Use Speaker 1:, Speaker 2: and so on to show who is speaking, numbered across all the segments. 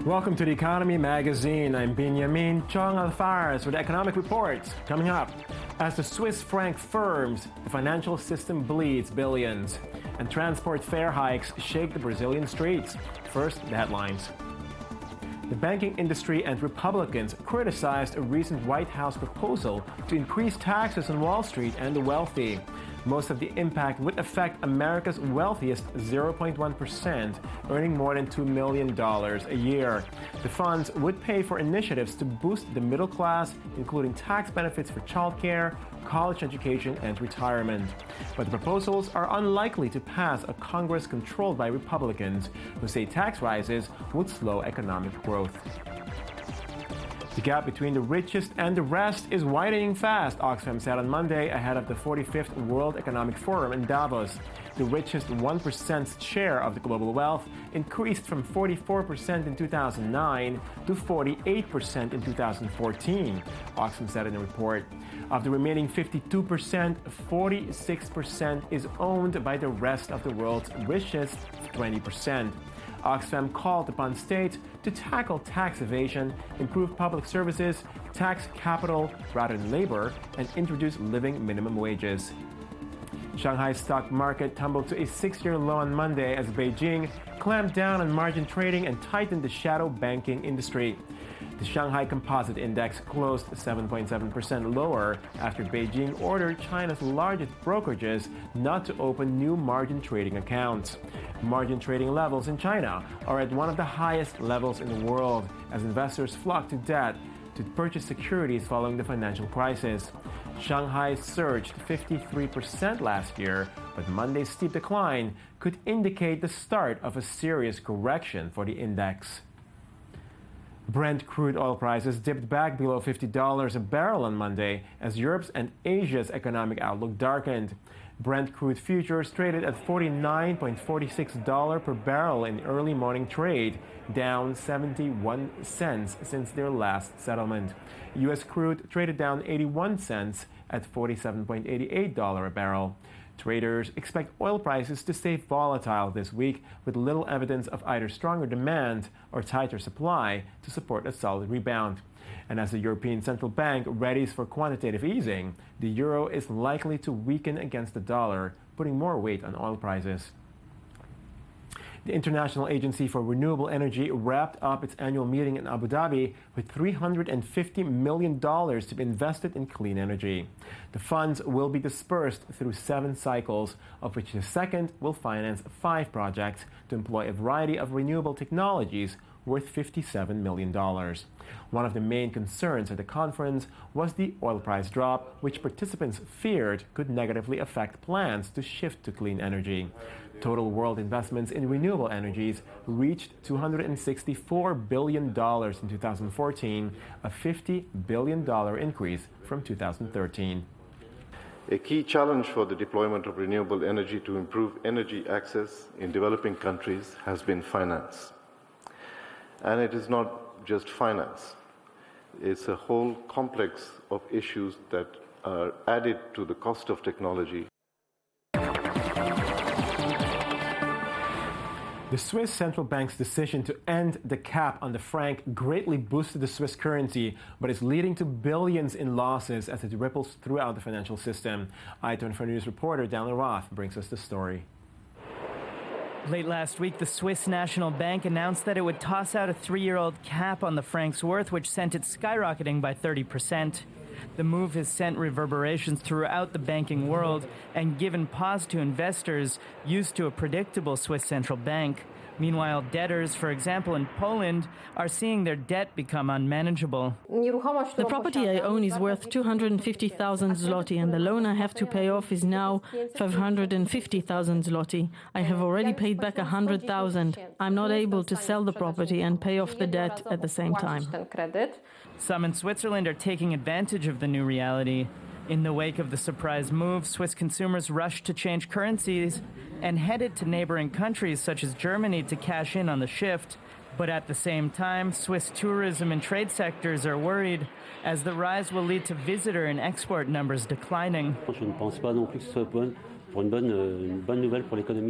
Speaker 1: Welcome to the Economy Magazine. I'm Benjamin Chong Alfares with economic reports. Coming up, as the Swiss franc firms, the financial system bleeds billions, and transport fare hikes shake the Brazilian streets. First, the headlines. The banking industry and Republicans criticized a recent White House proposal to increase taxes on Wall Street and the wealthy. Most of the impact would affect America's wealthiest 0.1%, earning more than $2 million a year. The funds would pay for initiatives to boost the middle class, including tax benefits for childcare, college education, and retirement. But the proposals are unlikely to pass a Congress controlled by Republicans, who say tax rises would slow economic growth. The gap between the richest and the rest is widening fast, Oxfam said on Monday ahead of the 45th World Economic Forum in Davos. The richest 1% share of the global wealth increased from 44% in 2009 to 48% in 2014, Oxfam said in a report. Of the remaining 52%, 46% is owned by the rest of the world's richest 20%. Oxfam called upon states to tackle tax evasion, improve public services, tax capital rather than labor, and introduce living minimum wages. Shanghai's stock market tumbled to a 6-year low on Monday as Beijing clamped down on margin trading and tightened the shadow banking industry. The Shanghai Composite Index closed 7.7% lower after Beijing ordered China's largest brokerages not to open new margin trading accounts. Margin trading levels in China are at one of the highest levels in the world as investors flock to debt to purchase securities following the financial crisis. Shanghai surged 53% last year, but Monday's steep decline could indicate the start of a serious correction for the index. Brent crude oil prices dipped back below $50 a barrel on Monday as Europe's and Asia's economic outlook darkened. Brent crude futures traded at $49.46 per barrel in early morning trade, down 71 cents since their last settlement. U.S. crude traded down 81 cents at $47.88 a barrel. Traders expect oil prices to stay volatile this week, with little evidence of either stronger demand or tighter supply to support a solid rebound. And as the European Central Bank readies for quantitative easing, the euro is likely to weaken against the dollar, putting more weight on oil prices. The International Agency for Renewable Energy wrapped up its annual meeting in Abu Dhabi with $350 million to be invested in clean energy. The funds will be dispersed through 7 cycles, of which the second will finance 5 projects to employ a variety of renewable technologies worth $57 million. One of the main concerns at the conference was the oil price drop, which participants feared could negatively affect plans to shift to clean energy. Total world investments in renewable energies reached $264 billion in 2014, a $50 billion increase from 2013.
Speaker 2: A key challenge for the deployment of renewable energy to improve energy access in developing countries has been finance. And it is not just finance. It's a whole complex of issues that are added to the cost of technology.
Speaker 1: The Swiss central bank's decision to end the cap on the franc greatly boosted the Swiss currency, but is leading to billions in losses as it ripples throughout the financial system. i24 News reporter Daniel Roth brings us the story.
Speaker 3: Late last week, the Swiss National Bank announced that it would toss out a 3-year-old cap on the franc's worth, which sent it skyrocketing by 30%. The move has sent reverberations throughout the banking world and given pause to investors used to a predictable Swiss central bank. Meanwhile, debtors, for example in Poland, are seeing their debt become unmanageable.
Speaker 4: The property I own is worth 250,000 zloty, and the loan I have to pay off is now 550,000 zloty. I have already paid back 100,000. I'm not able to sell the property and pay off the debt at the same time.
Speaker 3: Some in Switzerland are taking advantage of the new reality. In the wake of the surprise move, Swiss consumers rushed to change currencies and headed to neighboring countries such as Germany to cash in on the shift. But at the same time, Swiss tourism and trade sectors are worried, as the rise will lead to visitor and export numbers declining.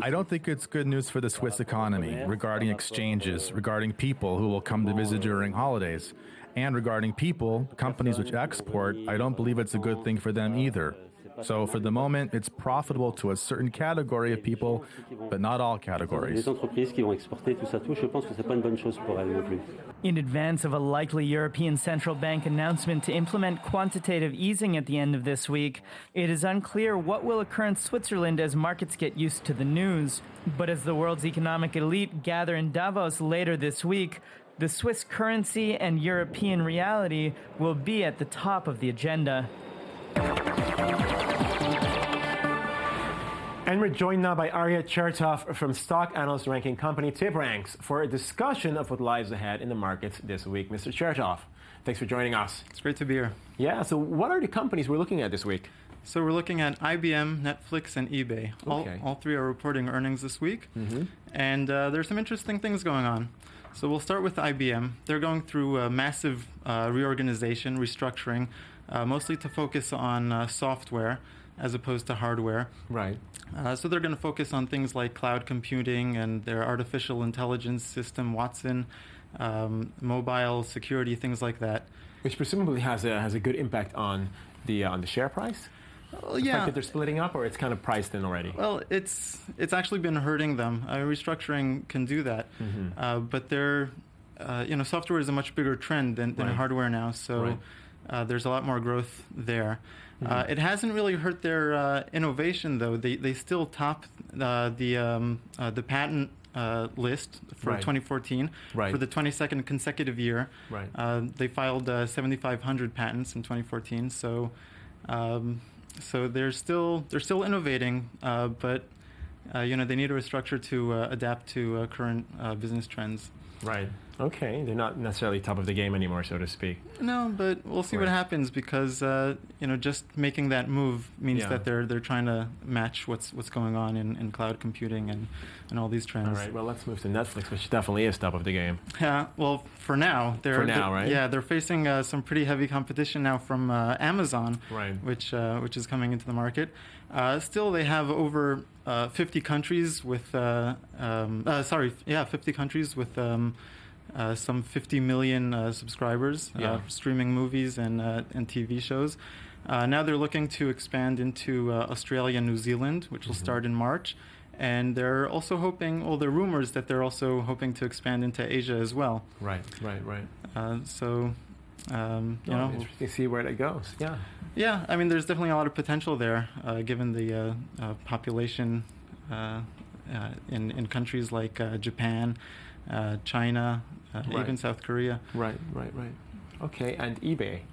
Speaker 5: I don't think it's good news for the Swiss economy regarding exchanges, regarding people who will come to visit during holidays. And regarding people, companies which export, I don't believe it's a good thing for them either. So for the moment, it's profitable to a certain category of people, but not all categories.
Speaker 3: In advance of a likely European Central Bank announcement to implement quantitative easing at the end of this week, it is unclear what will occur in Switzerland as markets get used to the news. But as the world's economic elite gather in Davos later this week, the Swiss currency and European reality will be at the top of the agenda.
Speaker 1: And we're joined now by Arya Chertoff from stock analyst ranking company TipRanks for a discussion of what lies ahead in the markets this week. Mr. Chertoff, thanks for joining us.
Speaker 6: It's great to be here.
Speaker 1: Yeah, so what are the companies we're looking at this week?
Speaker 6: So we're looking at IBM, Netflix, and eBay. All three are reporting earnings this week. And there's some interesting things going on. So we'll start with IBM. They're going through a massive reorganization, restructuring, mostly to focus on software as opposed to hardware.
Speaker 1: Right.
Speaker 6: So they're going to focus on things like cloud computing and their artificial intelligence system, Watson, mobile security, things like that.
Speaker 1: Which presumably has a good impact on the share price?
Speaker 6: Well,
Speaker 1: the
Speaker 6: yeah.
Speaker 1: fact that they're splitting up, or it's kind of priced in already?
Speaker 6: Well, it's actually been hurting them. Restructuring can do that, but they're, software is a much bigger trend than hardware now. So there's a lot more growth there. It hasn't really hurt their innovation, though. They still top the patent list for 2014 for the 22nd consecutive year. They filed 7,500 patents in 2014. So they're still innovating, but they need a restructure to adapt to current business trends.
Speaker 1: Right. Okay. They're not necessarily top of the game anymore, so to speak.
Speaker 6: No, but we'll see what happens because just making that move means that they're trying to match what's going on in cloud computing and all these trends.
Speaker 1: All right. Well, let's move to Netflix, which definitely is top of the game.
Speaker 6: Yeah. Well, for now,
Speaker 1: right?
Speaker 6: Yeah, they're facing some pretty heavy competition now from Amazon, which is coming into the market. Still, they have over 50 countries with 50 countries with some 50 million subscribers, streaming movies and TV shows. Now they're looking to expand into Australia and New Zealand, which will start in March. And they're also hoping, there are rumors that they're also hoping to expand into Asia as well.
Speaker 1: Right.
Speaker 6: Interesting
Speaker 1: to see where that goes. Yeah.
Speaker 6: Yeah, I mean, there's definitely a lot of potential there, given the population in countries like Japan, China, even South Korea.
Speaker 1: Right. Okay, and eBay.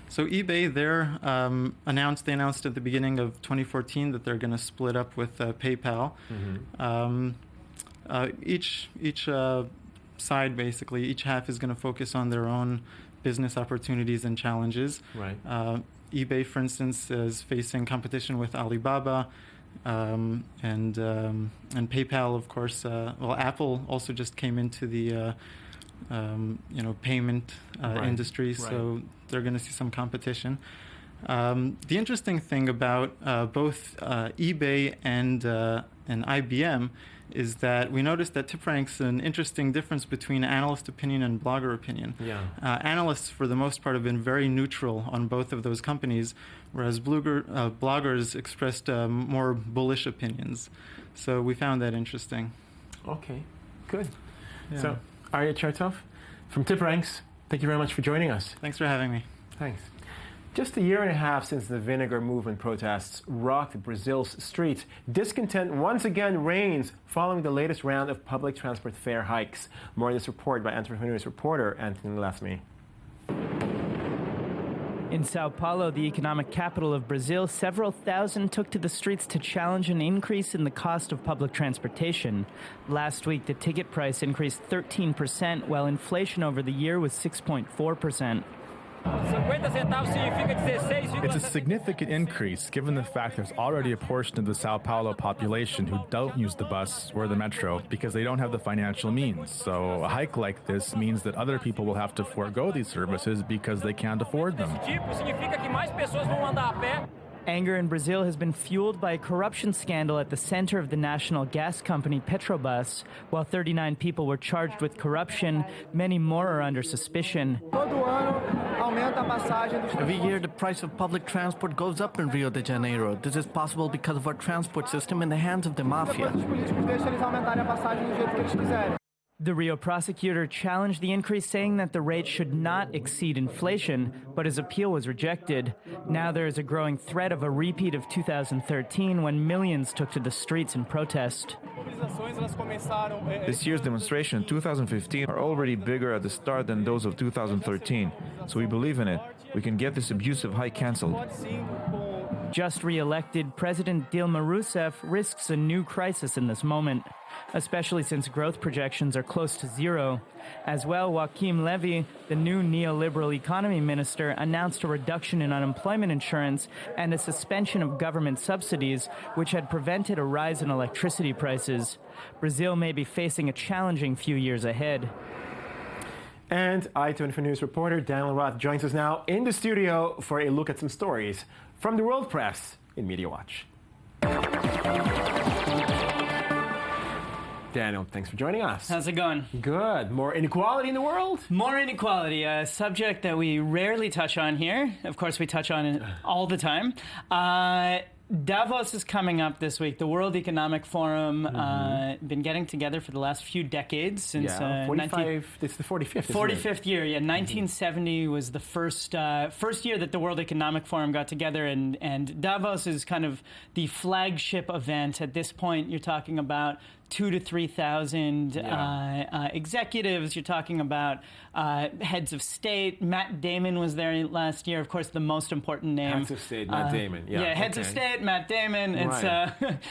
Speaker 6: So eBay, they announced at the beginning of 2014 that they're going to split up with PayPal. Each side, basically, each half is going to focus on their own business opportunities and challenges.
Speaker 1: Right.
Speaker 6: eBay, for instance, is facing competition with Alibaba, and PayPal, of course. Apple also just came into the payment industry, so they're going to see some competition. The interesting thing about both eBay and IBM is that we noticed that TipRanks an interesting difference between analyst opinion and blogger opinion.
Speaker 1: Yeah.
Speaker 6: Analysts, for the most part, have been very neutral on both of those companies, whereas bloggers expressed more bullish opinions. So we found that interesting.
Speaker 1: Okay, good.
Speaker 6: Yeah.
Speaker 1: So, Arya Chertoff from TipRanks, thank you very much for joining us.
Speaker 6: Thanks for having me.
Speaker 1: Thanks. Just a year and a half since the vinegar movement protests rocked Brazil's streets, discontent once again reigns following the latest round of public transport fare hikes. More in this report by Entrepreneur's reporter Anthony Lasme.
Speaker 3: In Sao Paulo, the economic capital of Brazil, several thousand took to the streets to challenge an increase in the cost of public transportation. Last week, the ticket price increased 13%, while inflation over the year was 6.4%.
Speaker 5: It's a significant increase given the fact there's already a portion of the Sao Paulo population who don't use the bus or the metro because they don't have the financial means. So a hike like this means that other people will have to forego these services because they can't afford them.
Speaker 3: Anger in Brazil has been fueled by a corruption scandal at the center of the national gas company Petrobras. While 39 people were charged with corruption, many more are under suspicion.
Speaker 7: Every year, the price of public transport goes up in Rio de Janeiro. This is possible because of our transport system in the hands of the mafia.
Speaker 3: The Rio prosecutor challenged the increase, saying that the rate should not exceed inflation, but his appeal was rejected. Now there is a growing threat of a repeat of 2013, when millions took to the streets in protest.
Speaker 8: This year's demonstration in 2015 are already bigger at the start than those of 2013, so we believe in it. We can get this abusive hike cancelled.
Speaker 3: Just re-elected President Dilma Rousseff risks a new crisis in this moment, especially since growth projections are close to zero. As well, Joaquim Levy, the new neoliberal economy minister, announced a reduction in unemployment insurance and a suspension of government subsidies, which had prevented a rise in electricity prices. Brazil may be facing a challenging few years ahead.
Speaker 1: And I-24 News reporter Daniel Roth joins us now in the studio for a look at some stories from the world press in Media Watch. Daniel, thanks for joining us.
Speaker 3: How's it going?
Speaker 1: Good. More inequality in the world?
Speaker 3: More inequality, a subject that we rarely touch on here. Of course, we touch on it all the time. Davos is coming up this week. The World Economic Forum been getting together for the last few decades since
Speaker 1: 45. It's the 45th.
Speaker 3: 45th year. Yeah, 1970 was the first year that the World Economic Forum got together, and Davos is kind of the flagship event. At this point, you're talking about 2,000 to 3,000 executives. You're talking about heads of state. Matt Damon was there last year. Of course, the most important name.
Speaker 1: Heads of state, Matt Damon. Yeah,
Speaker 3: heads of state, Matt Damon. It's,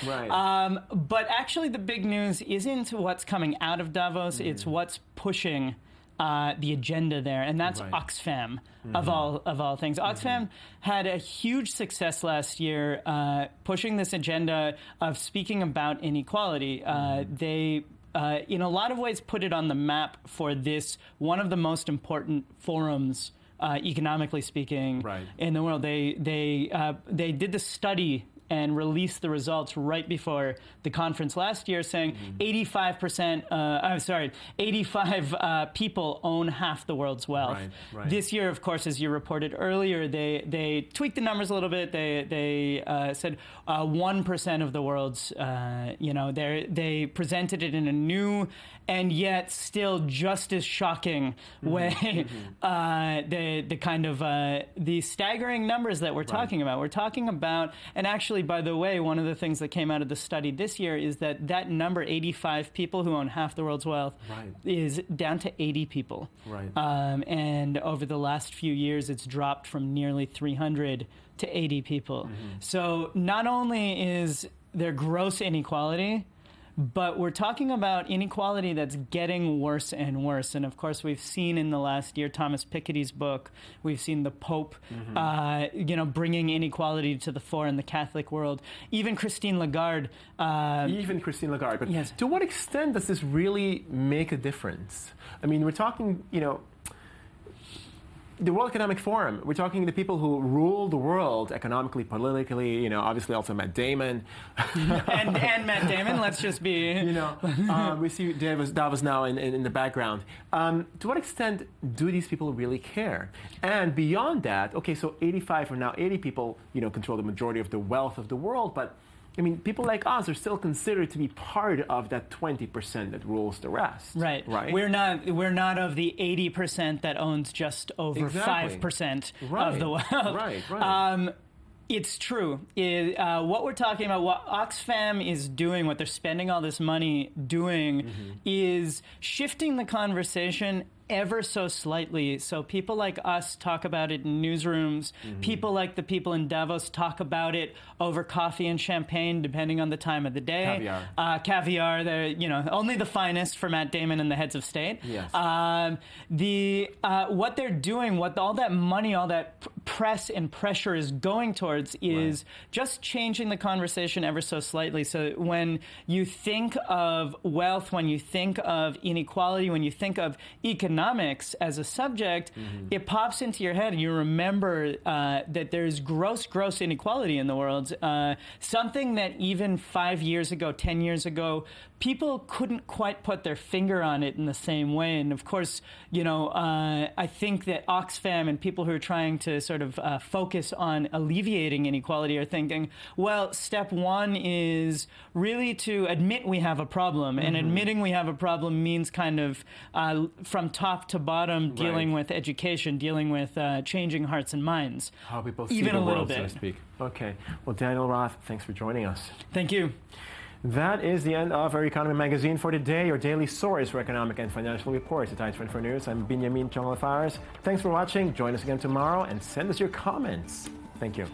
Speaker 1: right.
Speaker 3: But actually, the big news isn't what's coming out of Davos. It's what's pushing the agenda there, and that's Oxfam of all things. Oxfam had a huge success last year pushing this agenda of speaking about inequality. They in a lot of ways put it on the map for this one of the most important forums economically speaking in the world. They did the study and released the results right before the conference last year, saying 85 people own half the world's wealth. This year, of course, as you reported earlier, they tweaked the numbers a little bit. They said 1% of the world's, they presented it in a new and yet still just as shocking way. The kind of the staggering numbers that we're talking about. We're talking about, and actually, by the way, one of the things that came out of the study this year is that number, 85 people who own half the world's wealth, is down to 80 people. And over the last few years, it's dropped from nearly 300 to 80 people. So not only is there gross inequality, but we're talking about inequality that's getting worse and worse. And of course, we've seen in the last year, Thomas Piketty's book, we've seen the Pope, bringing inequality to the fore in the Catholic world. Even Christine Lagarde.
Speaker 1: But to what extent does this really make a difference? I mean, we're talking, the World Economic Forum, we're talking the people who rule the world economically, politically, obviously also Matt Damon.
Speaker 3: and Matt Damon, let's just be...
Speaker 1: we see Davos now in the background. To what extent do these people really care? And beyond that, okay, so 85 or now 80 people, control the majority of the wealth of the world, but I mean, people like us are still considered to be part of that 20% that rules the rest. Right.
Speaker 3: We're not of the 80% that owns just over 5% of the wealth. It's true. What we're talking about, what Oxfam is doing, what they're spending all this money doing, is shifting the conversation ever so slightly. So people like us talk about it in newsrooms. People like the people in Davos talk about it over coffee and champagne, depending on the time of the day. Caviar, only the finest for Matt Damon and the heads of state. What they're doing, what all that money, all that press and pressure is going towards is just changing the conversation ever so slightly. So when you think of wealth, when you think of inequality, when you think of economic economics as a subject, it pops into your head and you remember that there's gross inequality in the world. Something that even 5 years ago, 10 years ago, people couldn't quite put their finger on it in the same way. And of course, I think that Oxfam and people who are trying to sort of focus on alleviating inequality are thinking, well, step one is really to admit we have a problem. And admitting we have a problem means kind of from top to bottom dealing with education, dealing with changing hearts and minds.
Speaker 1: How people see
Speaker 3: even
Speaker 1: the
Speaker 3: a little
Speaker 1: world,
Speaker 3: bit.
Speaker 1: so to speak. Okay. Well, Daniel Roth, thanks for joining us.
Speaker 3: Thank you.
Speaker 1: That is the end of our Economy Magazine for today, your daily source for economic and financial reports. At Times 24 News, I'm Benjamin Chong-Alfares. Thanks for watching. Join us again tomorrow and send us your comments. Thank you.